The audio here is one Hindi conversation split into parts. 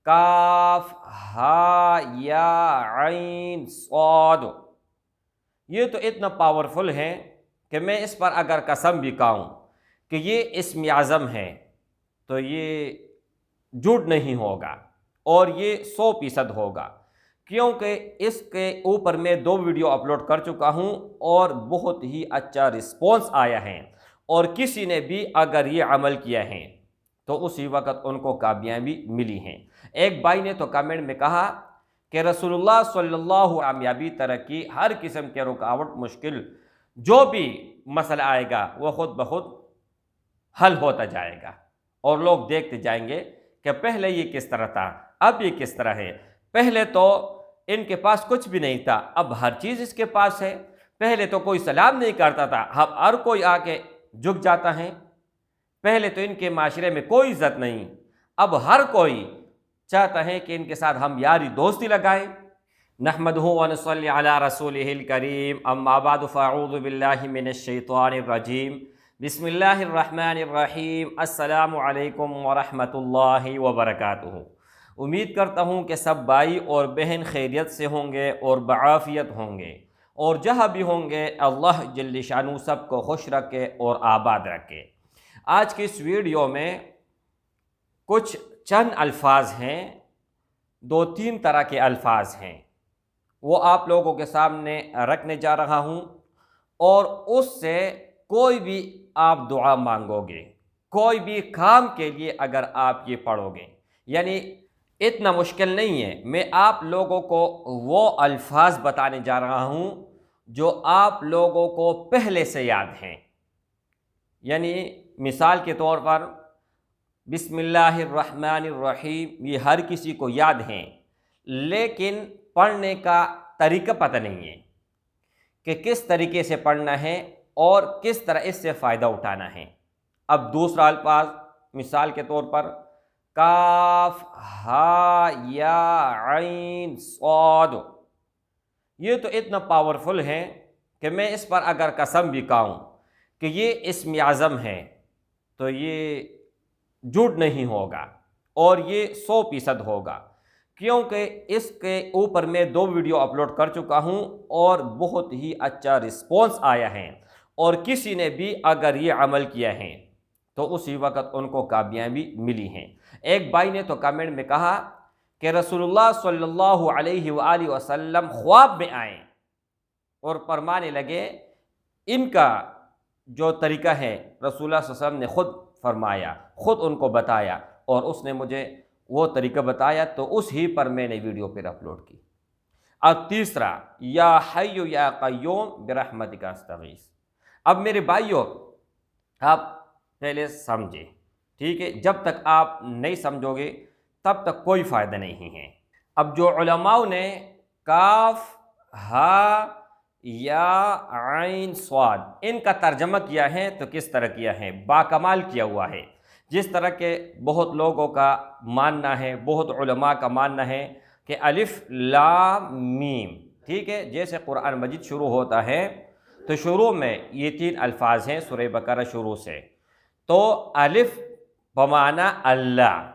काफ हा या आइन सौद। ये तो इतना पावरफुल है कि मैं इस पर अगर कसम भी खाऊं कि ये इस्म आज़म है तो ये झूठ नहीं होगा और ये 100% होगा, क्योंकि इसके ऊपर मैं 2 वीडियो अपलोड कर चुका हूँ और बहुत ही अच्छा रिस्पॉन्स आया है। और किसी ने भी अगर ये अमल किया है तो उसी वक़्त उनको कामयाबी मिली है। एक भाई ने तो कमेंट में कहा कि रसूलुल्लाह सल्लल्लाहु अलैहि कामयाबी, तरक्की, हर किस्म के रुकावट, मुश्किल जो भी मसला आएगा वो खुद ब खुद हल होता जाएगा और लोग देखते जाएंगे कि पहले ये किस तरह था, अब ये किस तरह है। पहले तो इनके पास कुछ भी नहीं था, अब हर चीज़ इसके पास है। पहले तो कोई सलाम नहीं करता था, अब हर कोई आके झुक जाता है। पहले तो इनके माशरे में कोई इज्जत नहीं, अब हर कोई चाहता है कि इनके साथ हम यारी दोस्ती लगाएं। नहमदुहु व नसल्ली अला रसूलिहिल करीम, अम्मा बाद, फ़अऊज़ु बिल्लाहि मिनश शैतानिर रजीम, बिस्मिल्लाहिर्रहमानिर्रहीम, अस्सलामु अलैकुम व रहमतुल्लाहि व बरकातुहू। उम्मीद करता हूँ कि सब भाई और बहन खैरियत से होंगे और बआफ़ियत होंगे, और जहाँ भी होंगे अल्लाह जल्ल शानु सबको खुश रखे और आबाद रखे। आज की इस वीडियो में कुछ चंद अल्फाज हैं, 2-3 तरह के अल्फाज हैं, वो आप लोगों के सामने रखने जा रहा हूँ। और उससे कोई भी आप दुआ मांगोगे, कोई भी काम के लिए अगर आप ये पढ़ोगे, यानी इतना मुश्किल नहीं है। मैं आप लोगों को वो अल्फाज बताने जा रहा हूँ जो आप लोगों को पहले से याद हैं। यानी मिसाल के तौर पर बिस्मिल्लाहिर्रहमानिर्रहीम ये हर किसी को याद हैं, लेकिन पढ़ने का तरीका पता नहीं है कि किस तरीके से पढ़ना है और किस तरह इससे फ़ायदा उठाना है। अब दूसरा अल्फाज, मिसाल के तौर पर काफ हा या आइन सौद। ये तो इतना पावरफुल है कि मैं इस पर अगर कसम भी खाऊं कि ये इस्म आज़म है तो ये झूठ नहीं होगा और ये 100% होगा, क्योंकि इसके ऊपर मैं 2 वीडियो अपलोड कर चुका हूँ और बहुत ही अच्छा रिस्पॉन्स आया है। और किसी ने भी अगर ये अमल किया है तो उसी वक़्त उनको कामयाबी मिली है। एक भाई ने तो कमेंट में कहा कि रसूलुल्लाह सल्लल्लाहु अलैहि वसल्लम ख्वाब में आए और फरमाने लगे, इनका जो तरीका है रसूलुल्लाह सल्लल्लाहु अलैहि वसल्लम ने ख़ुद फरमाया, ख़ुद उनको बताया, और उसने मुझे वो तरीका बताया, तो उस ही पर मैंने वीडियो फिर अपलोड की। अब तीसरा, या हय्यु या क़य्यूम बिरहमतिका अस्तगीस। अब मेरे भाइयों, आप पहले समझे, ठीक है? जब तक आप नहीं समझोगे तब तक कोई फ़ायदा नहीं है। अब जो उलमाओं ने काफ हा या आइन स्वाद इनका तर्जमा किया है तो किस तरह किया है, बाकमाल किया हुआ है। जिस तरह के बहुत लोगों का मानना है, बहुत उलमा का मानना है कि अलिफ लाम मीम, ठीक है, जैसे कुरान मजीद शुरू होता है तो शुरू में ये 3 अल्फाज हैं सूरह बकरा शुरू से। तो अलिफ बमाना अल्लाह,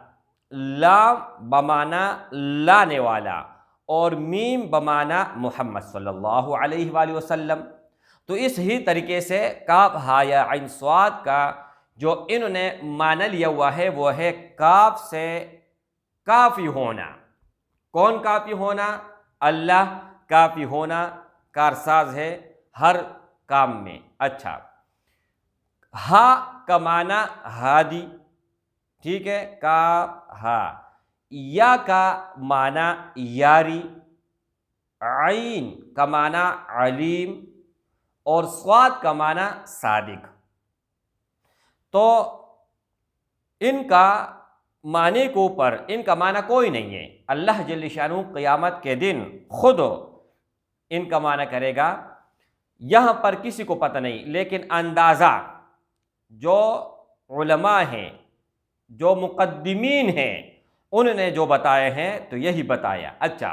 लाम बमाना लाने वाला, और मीम बमाना मोहम्मद सल्लल्लाहु अलैहि वसल्लम। तो इस ही तरीके से काफ हा या आइन स्वाद का जो इन्होंने माना लिया हुआ है वो है काफ से काफ़ी होना। कौन काफ़ी होना? अल्लाह काफ़ी होना, कारसाज है हर काम में। अच्छा, हा का माना हादी, ठीक है, का हा। या का माना यारी, आइन का माना अलीम, और स्वाद का माना सादिक। तो इनका माने के ऊपर इनका माना कोई नहीं है। अल्लाह जल्ल शानहू क़यामत के दिन खुद इनका माना करेगा, यहाँ पर किसी को पता नहीं, लेकिन अंदाज़ा जो उलमा हैं, जो मुक़द्दिमीन हैं, उन्होंने जो बताए हैं तो यही बताया। अच्छा,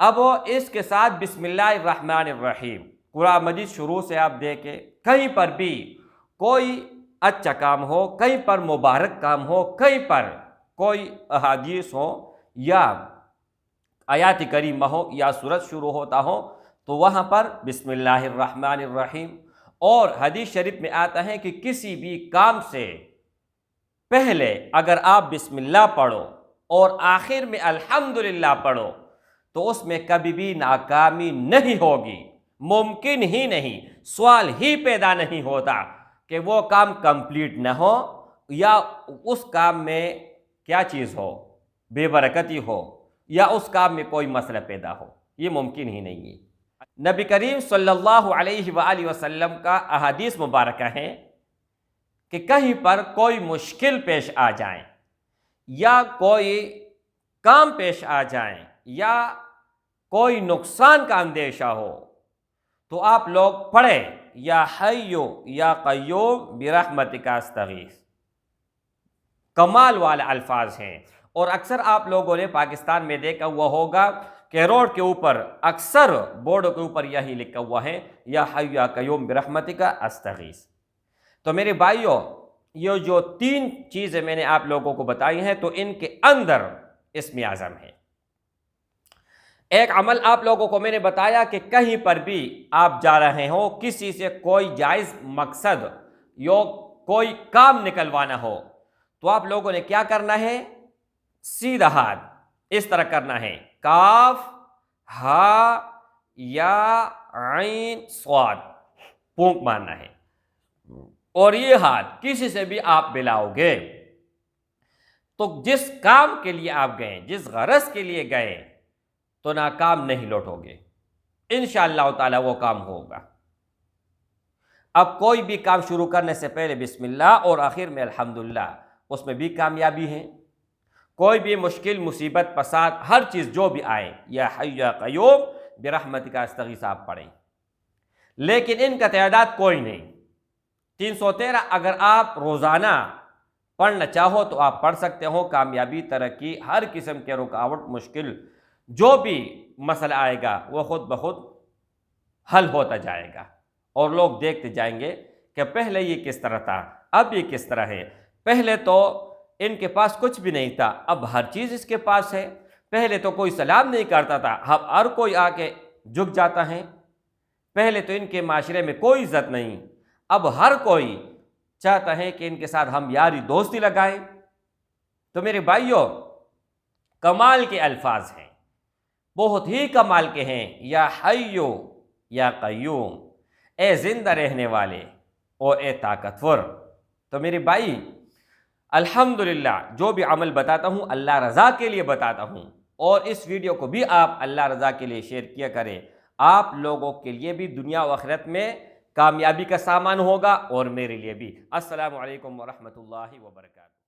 अब इसके साथ बिस्मिल्लाहिर्रहमानिर्रहीम, कुरान मजीद शुरू से आप देखें, कहीं पर भी कोई अच्छा काम हो, कहीं पर मुबारक काम हो, कहीं पर कोई अहादीस हो, या आयात करीमा हो या सूरत शुरू होता हो तो वहाँ पर बिस्मिल्लाहिर्रहमानिर्रहीम। और हदीस शरीफ में आता है कि किसी भी काम से पहले अगर आप बिस्मिल्लाह पढ़ो और आखिर में अल्हम्दुलिल्लाह पढ़ो तो उसमें कभी भी नाकामी नहीं होगी, मुमकिन ही नहीं, सवाल ही पैदा नहीं होता कि वो काम कंप्लीट न हो या उस काम में क्या चीज़ हो, बेबरकती हो या उस काम में कोई मसला पैदा हो, ये मुमकिन ही नहीं है। नबी करीम सल्लल्लाहु अलैहि वसल्लम का अहादीस मुबारक है कि कहीं पर कोई मुश्किल पेश आ जाए या कोई काम पेश आ जाए या कोई नुकसान का अंदेशा हो तो आप लोग पढ़ें या हय्यो या क़य्यूम बिरहमतिका अस्तगीस। कमाल वाले अल्फाज हैं और अक्सर आप लोगों ने पाकिस्तान में देखा हुआ होगा कि रोड के ऊपर अक्सर बोर्डों के ऊपर यही लिखा हुआ है या हय्यो या क़य्यूम बिरहमतिका अस्तगीस। तो मेरे भाइयों, ये जो 3 चीज़ें मैंने आप लोगों को बताई हैं तो इनके अंदर इस्म आज़म है। एक अमल आप लोगों को मैंने बताया कि कहीं पर भी आप जा रहे हो, किसी से कोई जायज़ मकसद या कोई काम निकलवाना हो तो आप लोगों ने क्या करना है, सीधा हाथ इस तरह करना है, काफ हा या आइन स्वाद, फूंक मारना है और ये हाथ किसी से भी आप मिलाओगे तो जिस काम के लिए आप गए, जिस गरज के लिए गए तो नाकाम नहीं लौटोगे, इंशाअल्लाह ताला वो काम होगा। अब कोई भी काम शुरू करने से पहले बिस्मिल्लाह और आखिर में अल्हम्दुलिल्लाह, उसमें भी कामयाबी है। कोई भी मुश्किल, मुसीबत, फसाद, हर चीज़ जो भी आए या हय्यु या क़य्यूम बिरहमतिका अस्तगीस आप पढ़ें, लेकिन इनका तादाद कोई नहीं। 313 अगर आप रोज़ाना पढ़ना चाहो तो आप पढ़ सकते हो। कामयाबी, तरक्की, हर किस्म के रुकावट, मुश्किल जो भी मसला आएगा वो खुद ब खुद हल होता जाएगा और लोग देखते जाएंगे कि पहले ये किस तरह था, अब ये किस तरह है। पहले तो इनके पास कुछ भी नहीं था, अब हर चीज़ इसके पास है। पहले तो कोई सलाम नहीं करता था, अब हर कोई आके झुक जाता है। पहले तो इनके माशरे में कोई इज्जत नहीं, अब हर कोई चाहता है कि इनके साथ हम यारी दोस्ती लगाएं। तो मेरे भाइयों, कमाल के अल्फाज हैं, बहुत ही कमाल के हैं। या हय्यो या क़य्यूम, ए जिंदा रहने वाले और ए ताकतवर। तो मेरे भाई, अल्हम्दुलिल्लाह जो भी अमल बताता हूँ अल्लाह रज़ा के लिए बताता हूँ और इस वीडियो को भी आप अल्लाह रज़ा के लिए शेयर किया करें। आप लोगों के लिए भी दुनिया व आखिरत में कामयाबी का सामान होगा और मेरे लिए भी। अस्सलामु अलैकुम व रहमतुल्लाहि व बरकातहू।